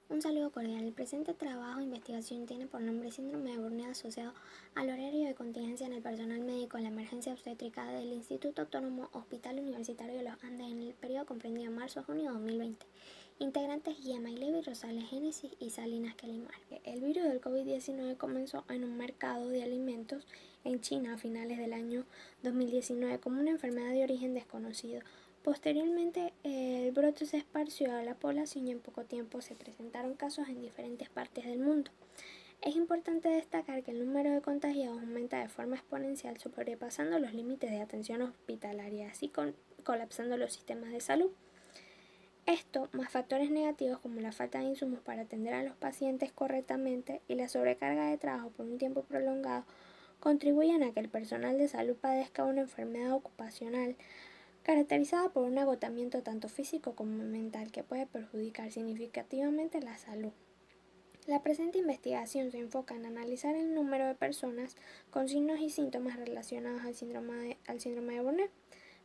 Un saludo cordial. El presente trabajo de investigación tiene por nombre Síndrome de Burnett asociado al horario de contingencia en el personal médico en la emergencia obstétrica del Instituto Autónomo Hospital Universitario de los Andes en el periodo comprendido marzo-junio de 2020. Integrantes: Guillermo Levi, Rosales Génesis y Salinas Kelimar. El virus del COVID-19 comenzó en un mercado de alimentos en China a finales del año 2019 como una enfermedad de origen desconocido. Posteriormente, el brote se esparció a la población y en poco tiempo se presentaron casos en diferentes partes del mundo. Es importante destacar que el número de contagiados aumenta de forma exponencial, sobrepasando los límites de atención hospitalaria, así colapsando los sistemas de salud. Esto, más factores negativos como la falta de insumos para atender a los pacientes correctamente y la sobrecarga de trabajo por un tiempo prolongado, contribuyen a que el personal de salud padezca una enfermedad ocupacional caracterizada por un agotamiento tanto físico como mental que puede perjudicar significativamente la salud. La presente investigación se enfoca en analizar el número de personas con signos y síntomas relacionados al síndrome de Burnett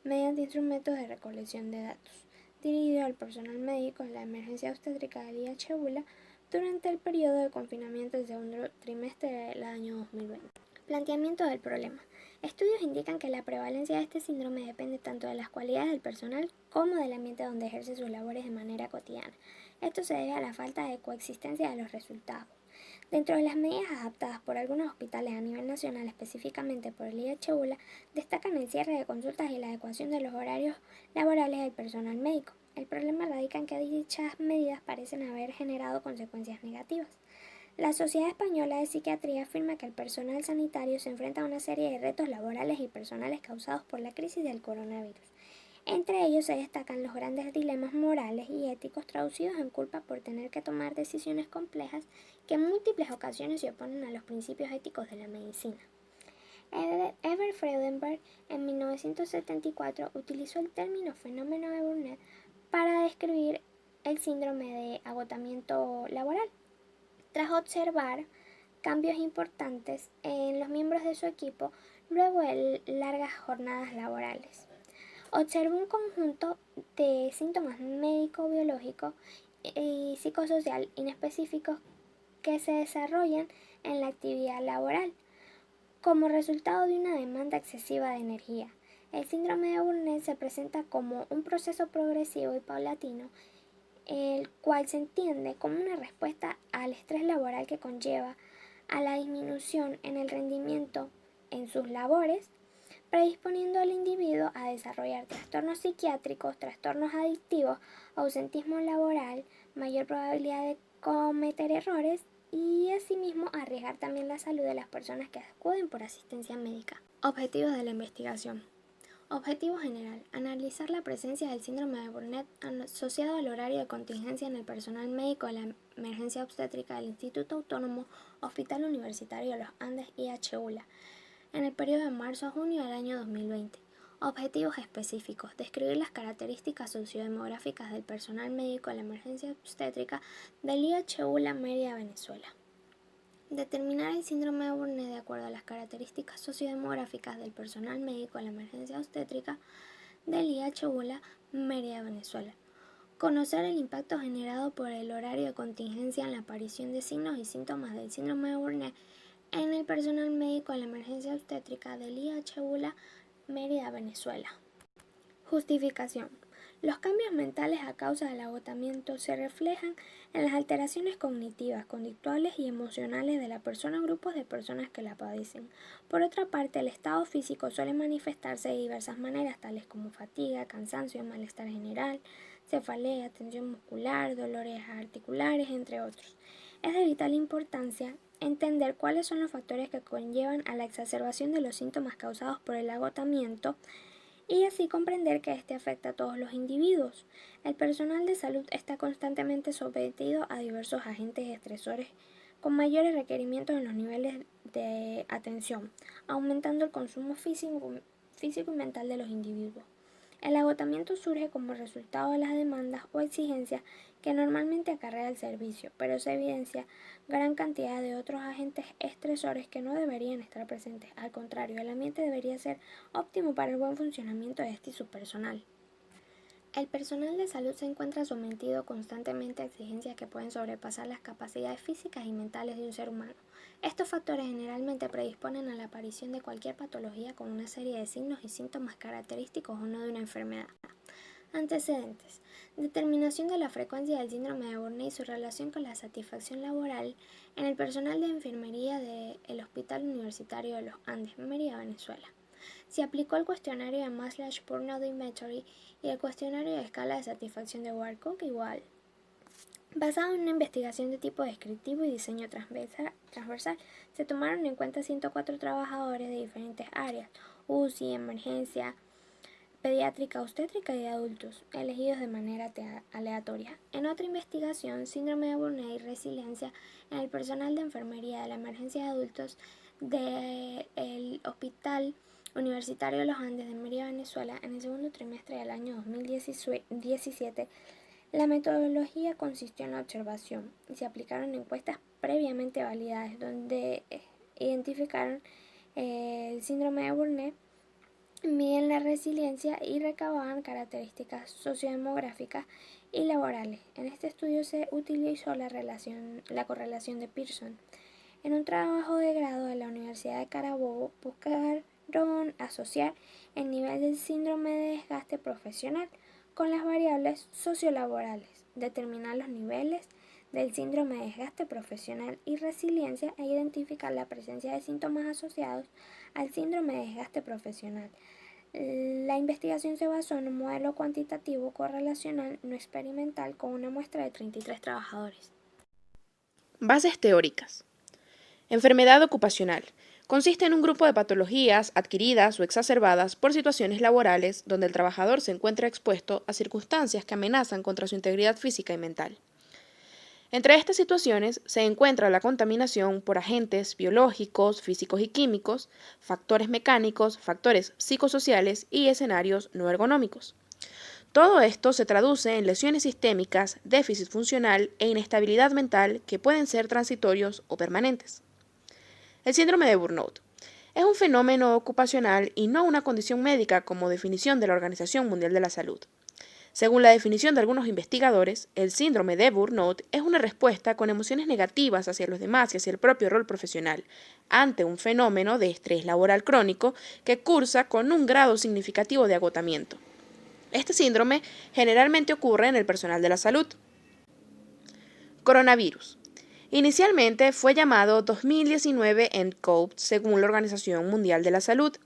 mediante instrumentos de recolección de datos, dirigido al personal médico en la emergencia obstétrica del IH-ULA durante el periodo de confinamiento del segundo trimestre del año 2020. Planteamiento del problema. Estudios indican que la prevalencia de este síndrome depende tanto de las cualidades del personal como del ambiente donde ejerce sus labores de manera cotidiana. Esto se debe a la falta de coexistencia de los resultados. Dentro de las medidas adoptadas por algunos hospitales a nivel nacional, específicamente por el IH-ULA, destacan el cierre de consultas y la adecuación de los horarios laborales del personal médico. El problema radica en que dichas medidas parecen haber generado consecuencias negativas. La Sociedad Española de Psiquiatría afirma que el personal sanitario se enfrenta a una serie de retos laborales y personales causados por la crisis del coronavirus. Entre ellos se destacan los grandes dilemas morales y éticos traducidos en culpa por tener que tomar decisiones complejas que en múltiples ocasiones se oponen a los principios éticos de la medicina. Ever Freudenberg en 1974 utilizó el término fenómeno de Burnett para describir el síndrome de agotamiento laboral. Tras observar cambios importantes en los miembros de su equipo luego de largas jornadas laborales, observó un conjunto de síntomas médico-biológicos y psicosocial inespecíficos que se desarrollan en la actividad laboral como resultado de una demanda excesiva de energía. El síndrome de Burnett se presenta como un proceso progresivo y paulatino, el cual se entiende como una respuesta al estrés laboral que conlleva a la disminución en el rendimiento en sus labores, predisponiendo al individuo a desarrollar trastornos psiquiátricos, trastornos adictivos, ausentismo laboral, mayor probabilidad de cometer errores y asimismo arriesgar también la salud de las personas que acuden por asistencia médica. Objetivos de la investigación. Objetivo general: analizar la presencia del síndrome de Burnett asociado al horario de contingencia en el personal médico de la emergencia obstétrica del Instituto Autónomo Hospital Universitario de los Andes IH-ULA en el periodo de marzo a junio del año 2020. Objetivos específicos: describir las características sociodemográficas del personal médico de la emergencia obstétrica del IH-ULA Mérida, Venezuela. Determinar el síndrome de Burnett de acuerdo a las características sociodemográficas del personal médico de la emergencia obstétrica del IH-ULA Mérida, Venezuela. Conocer el impacto generado por el horario de contingencia en la aparición de signos y síntomas del síndrome de Burnett en el personal médico de la emergencia obstétrica del IH-ULA Mérida, Venezuela. Justificación. Los cambios mentales a causa del agotamiento se reflejan en las alteraciones cognitivas, conductuales y emocionales de la persona o grupos de personas que la padecen. Por otra parte, el estado físico suele manifestarse de diversas maneras, tales como fatiga, cansancio, malestar general, cefalea, tensión muscular, dolores articulares, entre otros. Es de vital importancia entender cuáles son los factores que conllevan a la exacerbación de los síntomas causados por el agotamiento y así comprender que este afecta a todos los individuos. El personal de salud está constantemente sometido a diversos agentes estresores con mayores requerimientos en los niveles de atención, aumentando el consumo físico y mental de los individuos. El agotamiento surge como resultado de las demandas o exigencias que normalmente acarrea el servicio, pero se evidencia gran cantidad de otros agentes estresores que no deberían estar presentes. Al contrario, el ambiente debería ser óptimo para el buen funcionamiento de este y su personal. El personal de salud se encuentra sometido constantemente a exigencias que pueden sobrepasar las capacidades físicas y mentales de un ser humano. Estos factores generalmente predisponen a la aparición de cualquier patología con una serie de signos y síntomas característicos o no de una enfermedad. Antecedentes. Determinación de la frecuencia del síndrome de Burnet y su relación con la satisfacción laboral en el personal de enfermería del Hospital Universitario de los Andes, Mérida, Venezuela. Se aplicó el cuestionario de Maslach Burnout Inventory y el cuestionario de escala de satisfacción de Warcock igual. Basado en una investigación de tipo descriptivo y diseño transversal, se tomaron en cuenta 104 trabajadores de diferentes áreas, UCI, emergencia, pediátrica, obstétrica y de adultos, elegidos de manera aleatoria. En otra investigación, síndrome de Burnet y resiliencia en el personal de enfermería de la emergencia de adultos del Hospital Universitario de los Andes de Mérida, Venezuela, en el segundo trimestre del año 2017, la metodología consistió en la observación y se aplicaron encuestas previamente validadas donde identificaron el síndrome de Burnet, miden la resiliencia y recababan características sociodemográficas y laborales. En este estudio se utilizó la correlación de Pearson. En un trabajo de grado de la Universidad de Carabobo buscaron asociar el nivel del síndrome de desgaste profesional con las variables sociolaborales, determinar los niveles del síndrome de desgaste profesional y resiliencia e identificar la presencia de síntomas asociados al síndrome de desgaste profesional. La investigación se basó en un modelo cuantitativo correlacional no experimental con una muestra de 33 trabajadores. Bases teóricas. Enfermedad ocupacional. Consiste en un grupo de patologías adquiridas o exacerbadas por situaciones laborales donde el trabajador se encuentra expuesto a circunstancias que amenazan contra su integridad física y mental. Entre estas situaciones se encuentra la contaminación por agentes biológicos, físicos y químicos, factores mecánicos, factores psicosociales y escenarios no ergonómicos. Todo esto se traduce en lesiones sistémicas, déficit funcional e inestabilidad mental que pueden ser transitorios o permanentes. El síndrome de Burnout es un fenómeno ocupacional y no una condición médica como definición de la Organización Mundial de la Salud. Según la definición de algunos investigadores, el síndrome de Burnout es una respuesta con emociones negativas hacia los demás y hacia el propio rol profesional, ante un fenómeno de estrés laboral crónico que cursa con un grado significativo de agotamiento. Este síndrome generalmente ocurre en el personal de la salud. Coronavirus. Inicialmente fue llamado 2019 nCoV según la Organización Mundial de la Salud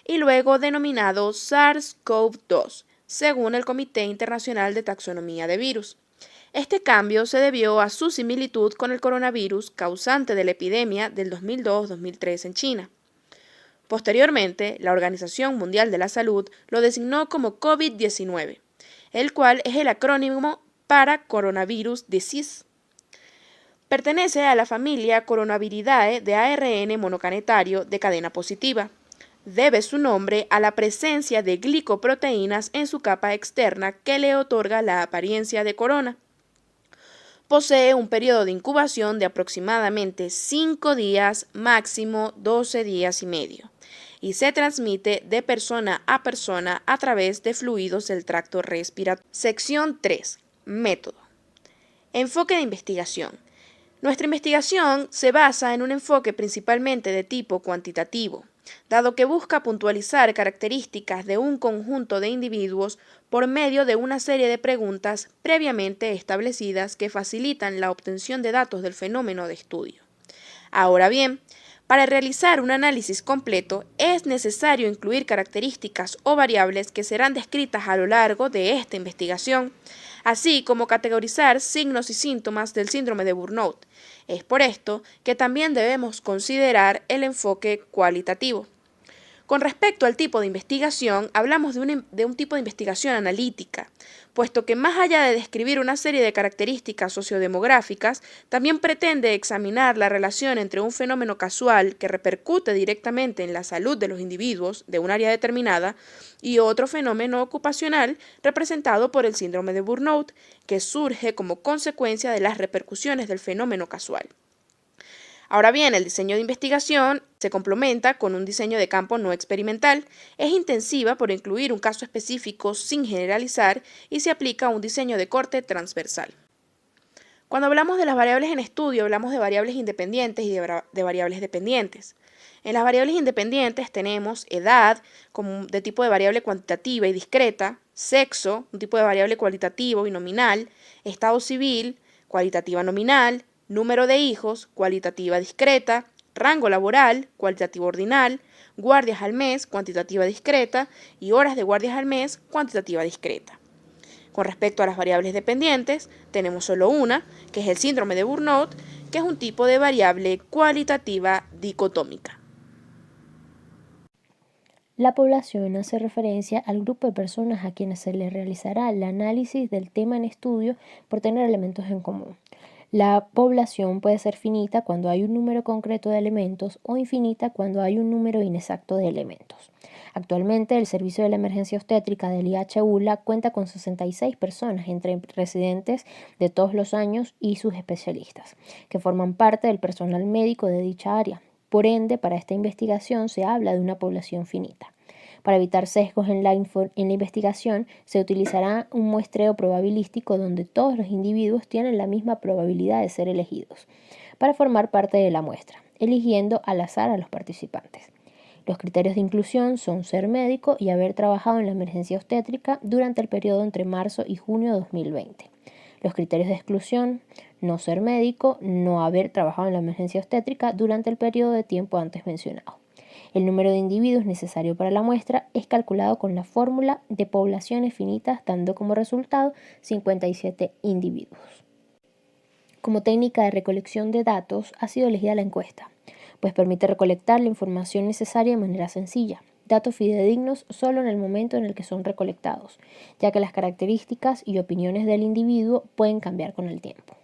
y luego denominado SARS-CoV-2 según el Comité Internacional de Taxonomía de Virus. Este cambio se debió a su similitud con el coronavirus causante de la epidemia del 2002-2003 en China. Posteriormente, la Organización Mundial de la Salud lo designó como COVID-19, el cual es el acrónimo para Coronavirus Disease. Pertenece a la familia Coronaviridae de ARN monocanetario de cadena positiva. Debe su nombre a la presencia de glicoproteínas en su capa externa que le otorga la apariencia de corona. Posee un periodo de incubación de aproximadamente 5 días, máximo 12 días y medio, y se transmite de persona a través de fluidos del tracto respiratorio. Sección 3. Método. Enfoque de investigación. Nuestra investigación se basa en un enfoque principalmente de tipo cuantitativo, dado que busca puntualizar características de un conjunto de individuos por medio de una serie de preguntas previamente establecidas que facilitan la obtención de datos del fenómeno de estudio. Ahora bien, para realizar un análisis completo es necesario incluir características o variables que serán descritas a lo largo de esta investigación, así como categorizar signos y síntomas del síndrome de Burnout. Es por esto que también debemos considerar el enfoque cualitativo. Con respecto al tipo de investigación, hablamos de un tipo de investigación analítica, puesto que más allá de describir una serie de características sociodemográficas, también pretende examinar la relación entre un fenómeno casual que repercute directamente en la salud de los individuos de un área determinada y otro fenómeno ocupacional representado por el síndrome de Burnout, que surge como consecuencia de las repercusiones del fenómeno casual. Ahora bien, el diseño de investigación Se complementa con un diseño de campo no experimental, es intensiva por incluir un caso específico sin generalizar y se aplica un diseño de corte transversal. Cuando hablamos de las variables en estudio, hablamos de variables independientes y de variables dependientes. En las variables independientes tenemos edad, como de tipo de variable cuantitativa y discreta, sexo, un tipo de variable cualitativo y nominal, estado civil, cualitativa nominal, número de hijos, cualitativa discreta, rango laboral, cualitativo ordinal, guardias al mes, cuantitativa discreta, y horas de guardias al mes, cuantitativa discreta. Con respecto a las variables dependientes, tenemos solo una, que es el síndrome de Burnout, que es un tipo de variable cualitativa dicotómica. La población hace referencia al grupo de personas a quienes se les realizará el análisis del tema en estudio por tener elementos en común. La población puede ser finita cuando hay un número concreto de elementos o infinita cuando hay un número inexacto de elementos. Actualmente, el Servicio de la Emergencia Obstétrica del IHULA cuenta con 66 personas entre residentes de todos los años y sus especialistas, que forman parte del personal médico de dicha área. Por ende, para esta investigación se habla de una población finita. Para evitar sesgos en la investigación, se utilizará un muestreo probabilístico donde todos los individuos tienen la misma probabilidad de ser elegidos para formar parte de la muestra, eligiendo al azar a los participantes. Los criterios de inclusión son ser médico y haber trabajado en la emergencia obstétrica durante el periodo entre marzo y junio de 2020. Los criterios de exclusión: no ser médico, no haber trabajado en la emergencia obstétrica durante el periodo de tiempo antes mencionado. El número de individuos necesario para la muestra es calculado con la fórmula de poblaciones finitas, dando como resultado 57 individuos. Como técnica de recolección de datos ha sido elegida la encuesta, pues permite recolectar la información necesaria de manera sencilla. Datos fidedignos solo en el momento en el que son recolectados, ya que las características y opiniones del individuo pueden cambiar con el tiempo.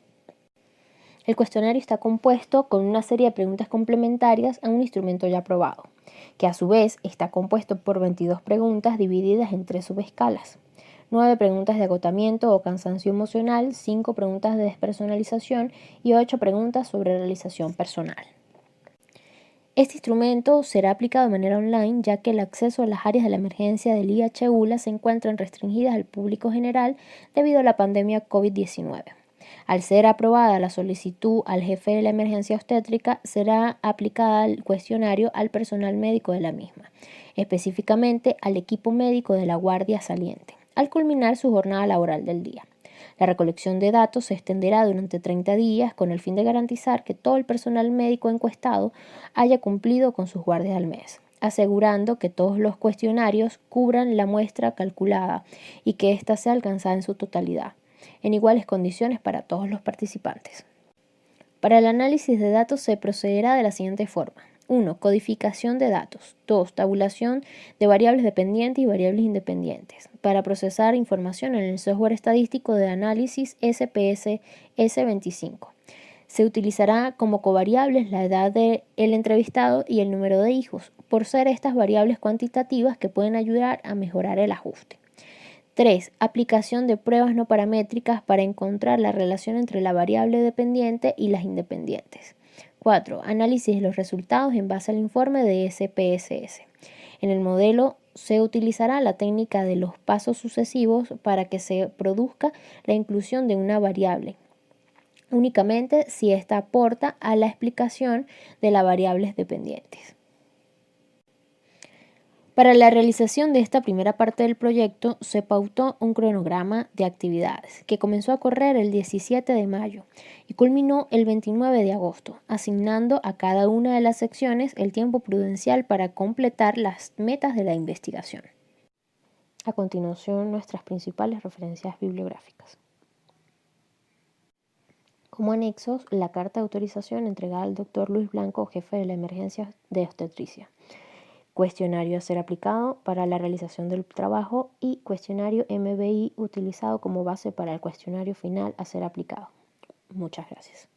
El cuestionario está compuesto con una serie de preguntas complementarias a un instrumento ya probado, que a su vez está compuesto por 22 preguntas divididas en 3 subescalas. 9 preguntas de agotamiento o cansancio emocional, 5 preguntas de despersonalización y 8 preguntas sobre realización personal. Este instrumento será aplicado de manera online, ya que el acceso a las áreas de la emergencia del IHULA se encuentran restringidas al público general debido a la pandemia COVID-19. Al ser aprobada la solicitud al jefe de la emergencia obstétrica, será aplicada el cuestionario al personal médico de la misma, específicamente al equipo médico de la guardia saliente, al culminar su jornada laboral del día. La recolección de datos se extenderá durante 30 días con el fin de garantizar que todo el personal médico encuestado haya cumplido con sus guardias al mes, asegurando que todos los cuestionarios cubran la muestra calculada y que ésta sea alcanzada en su totalidad, en iguales condiciones para todos los participantes. Para el análisis de datos se procederá de la siguiente forma. 1. Codificación de datos. 2. Tabulación de variables dependientes y variables independientes para procesar información en el software estadístico de análisis SPS S25. Se utilizará como covariables la edad del entrevistado y el número de hijos, por ser estas variables cuantitativas que pueden ayudar a mejorar el ajuste. 3. Aplicación de pruebas no paramétricas para encontrar la relación entre la variable dependiente y las independientes. 4. Análisis de los resultados en base al informe de SPSS. En el modelo se utilizará la técnica de los pasos sucesivos para que se produzca la inclusión de una variable, únicamente si ésta aporta a la explicación de las variables dependientes. Para la realización de esta primera parte del proyecto se pautó un cronograma de actividades que comenzó a correr el 17 de mayo y culminó el 29 de agosto, asignando a cada una de las secciones el tiempo prudencial para completar las metas de la investigación. A continuación, nuestras principales referencias bibliográficas. Como anexos, la carta de autorización entregada al Dr. Luis Blanco, jefe de la emergencia de obstetricia. Cuestionario a ser aplicado para la realización del trabajo y cuestionario MBI utilizado como base para el cuestionario final a ser aplicado. Muchas gracias.